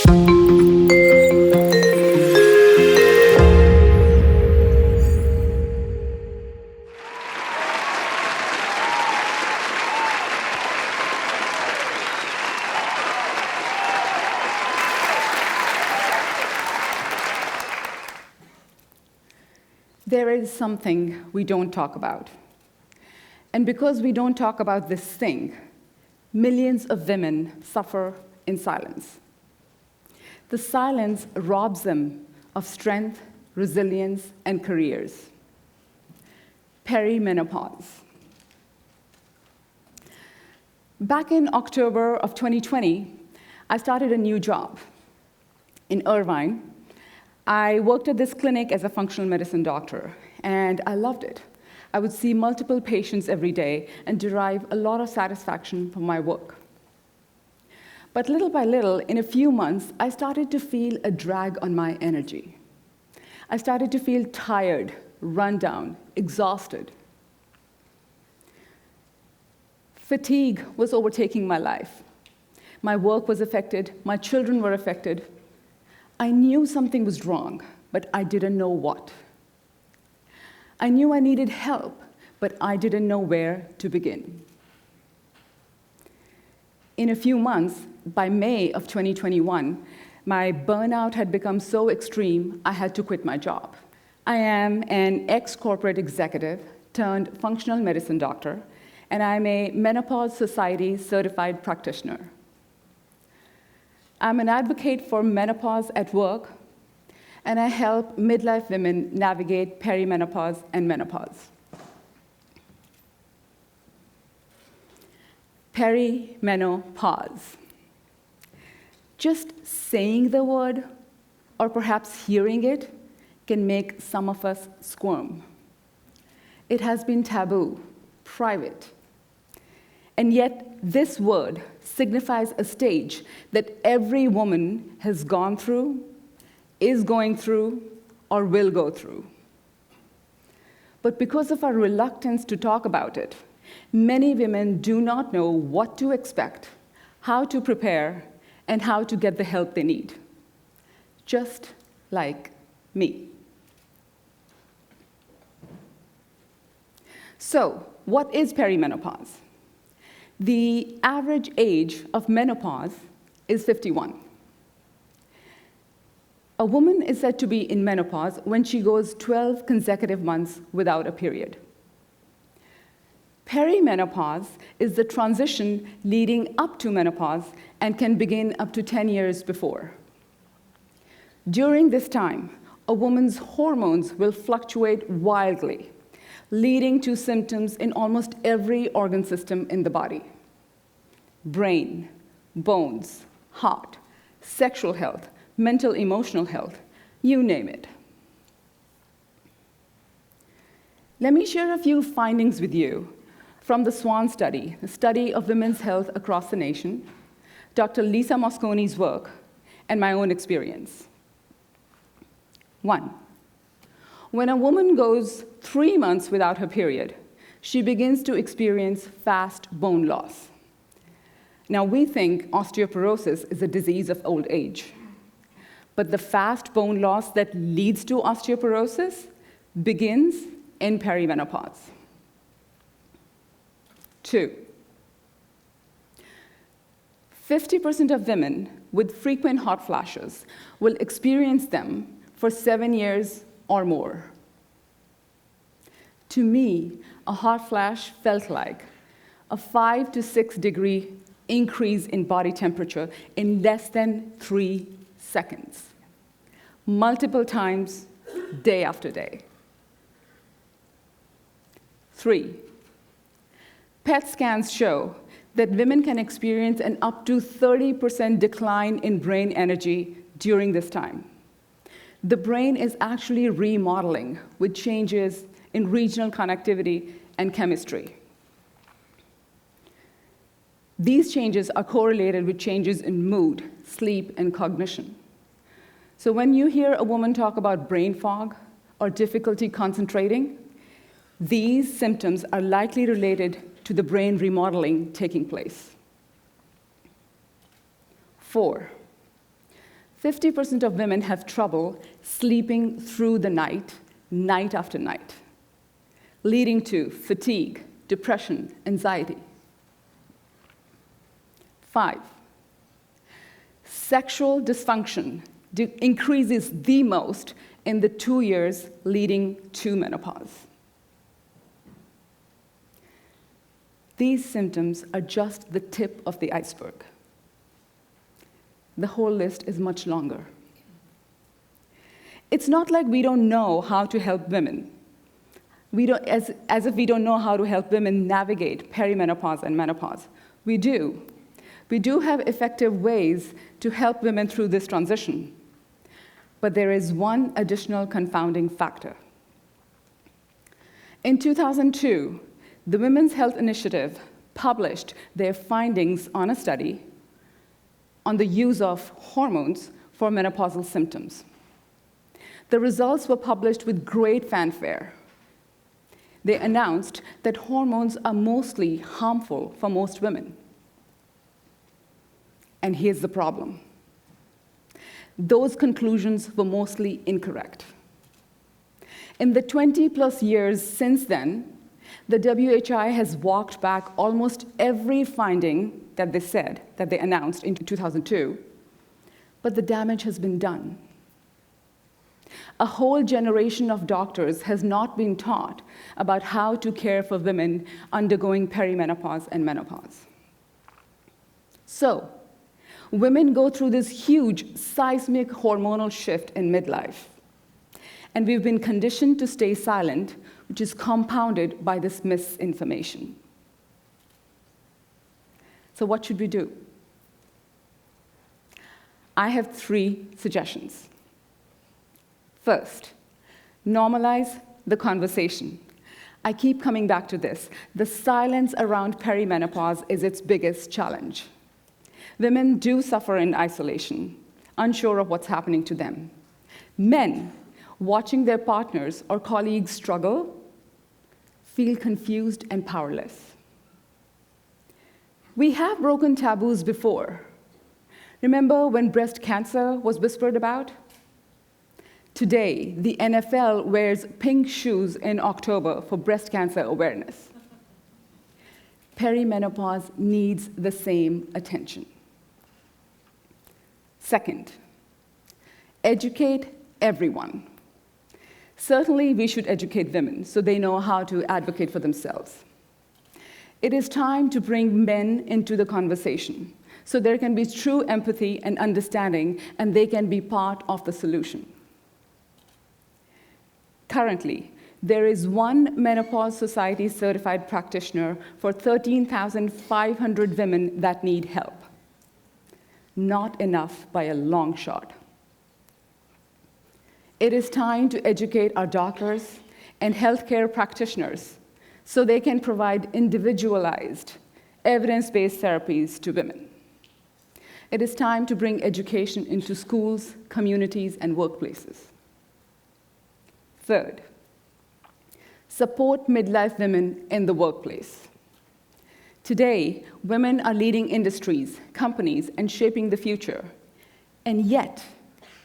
There is something we don't talk about. And because we don't talk about this thing, millions of women suffer in silence. The silence robs them of strength, resilience, and careers. Perimenopause. Back in October of 2020, I started a new job in Irvine. I worked at this clinic as a functional medicine doctor, and I loved it. I would see multiple patients every day and derive a lot of satisfaction from my work. But little by little, in a few months, I started to feel a drag on my energy. I started to feel tired, run down, exhausted. Fatigue was overtaking my life. My work was affected, my children were affected. I knew something was wrong, but I didn't know what. I knew I needed help, but I didn't know where to begin. In a few months, by May of 2021, my burnout had become so extreme, I had to quit my job. I am an ex-corporate executive turned functional medicine doctor, and I'm a Menopause Society certified practitioner. I'm an advocate for menopause at work, and I help midlife women navigate perimenopause and menopause. Perimenopause. Just saying the word, or perhaps hearing it, can make some of us squirm. It has been taboo, private. And yet, this word signifies a stage that every woman has gone through, is going through, or will go through. But because of our reluctance to talk about it, many women do not know what to expect, how to prepare, and how to get the help they need. Just like me. So, what is perimenopause? The average age of menopause is 51. A woman is said to be in menopause when she goes 12 consecutive months without a period. Perimenopause is the transition leading up to menopause and can begin up to 10 years before. During this time, a woman's hormones will fluctuate wildly, leading to symptoms in almost every organ system in the body: brain, bones, heart, sexual health, mental, emotional health, you name it. Let me share a few findings with you from the SWAN study, the study of women's health across the nation, Dr. Lisa Mosconi's work, and my own experience. 1. When a woman goes 3 months without her period, she begins to experience fast bone loss. Now, we think osteoporosis is a disease of old age. But the fast bone loss that leads to osteoporosis begins in perimenopause. 2. 50% of women with frequent hot flashes will experience them for 7 years or more. To me, a hot flash felt like a 5 to 6 degree increase in body temperature in less than 3 seconds, multiple times, day after day. 3. PET scans show that women can experience an up to 30% decline in brain energy during this time. The brain is actually remodeling with changes in regional connectivity and chemistry. These changes are correlated with changes in mood, sleep, and cognition. So when you hear a woman talk about brain fog or difficulty concentrating, these symptoms are likely related to the brain remodeling taking place. 4. 50% of women have trouble sleeping through the night, night after night, leading to fatigue, depression, anxiety. 5, sexual dysfunction increases the most in the 2 years leading to menopause. These symptoms are just the tip of the iceberg. The whole list is much longer. It's not like we don't know how to help women. As if we don't know how to help women navigate perimenopause and menopause. We do. We do have effective ways to help women through this transition. But there is one additional confounding factor. In 2002, the Women's Health Initiative published their findings on a study on the use of hormones for menopausal symptoms. The results were published with great fanfare. They announced that hormones are mostly harmful for most women. And here's the problem. Those conclusions were mostly incorrect. In the 20-plus years since then, the WHI has walked back almost every finding that they announced in 2002, but the damage has been done. A whole generation of doctors has not been taught about how to care for women undergoing perimenopause and menopause. So, women go through this huge seismic hormonal shift in midlife, and we've been conditioned to stay silent, which is compounded by this misinformation. So what should we do? I have 3 suggestions. First, normalize the conversation. I keep coming back to this. The silence around perimenopause is its biggest challenge. Women do suffer in isolation, unsure of what's happening to them. Men, watching their partners or colleagues struggle, feel confused and powerless. We have broken taboos before. Remember when breast cancer was whispered about? Today, the NFL wears pink shoes in October for breast cancer awareness. Perimenopause needs the same attention. Second, educate everyone. Certainly, we should educate women so they know how to advocate for themselves. It is time to bring men into the conversation so there can be true empathy and understanding, and they can be part of the solution. Currently, there is one Menopause Society certified practitioner for 13,500 women that need help. Not enough by a long shot. It is time to educate our doctors and healthcare practitioners so they can provide individualized, evidence-based therapies to women. It is time to bring education into schools, communities, and workplaces. Third, support midlife women in the workplace. Today, women are leading industries, companies, and shaping the future. And yet,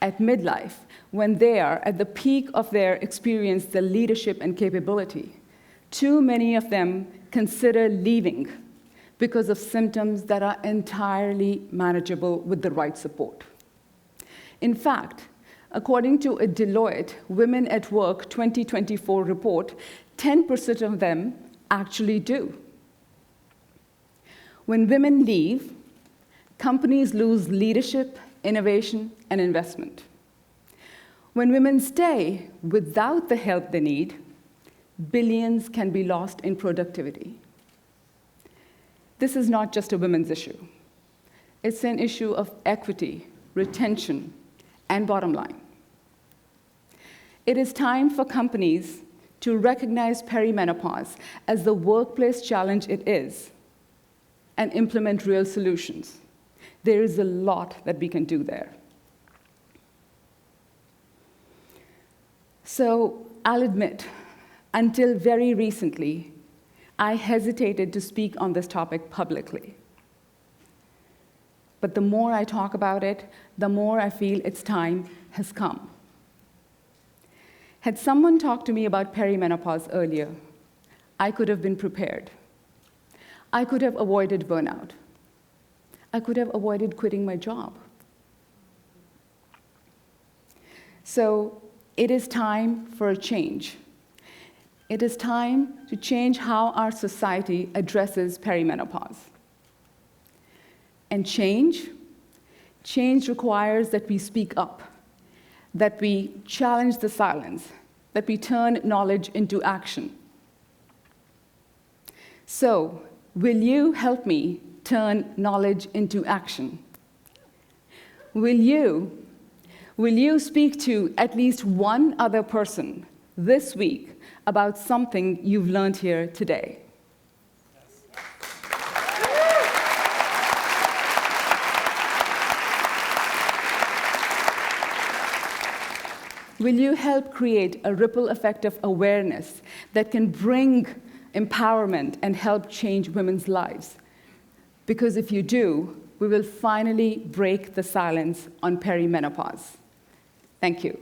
at midlife, when they are at the peak of their experience, their leadership and capability, too many of them consider leaving because of symptoms that are entirely manageable with the right support. In fact, according to a Deloitte Women at Work 2024 report, 10% of them actually do. When women leave, companies lose leadership, innovation, and investment. When women stay without the help they need, billions can be lost in productivity. This is not just a women's issue. It's an issue of equity, retention, and bottom line. It is time for companies to recognize perimenopause as the workplace challenge it is and implement real solutions. There is a lot that we can do there. So I'll admit, until very recently, I hesitated to speak on this topic publicly. but the more I talk about it, the more I feel its time has come. Had someone talked to me about perimenopause earlier, I could have been prepared. I could have avoided burnout. I could have avoided quitting my job. So it is time for a change. It is time to change how our society addresses perimenopause. And change requires that we speak up, that we challenge the silence, that we turn knowledge into action. So, will you help me turn knowledge into action? Will you speak to at least one other person this week about something you've learned here today? Will you help create a ripple effect of awareness that can bring empowerment and help change women's lives? Because if you do, we will finally break the silence on perimenopause. Thank you.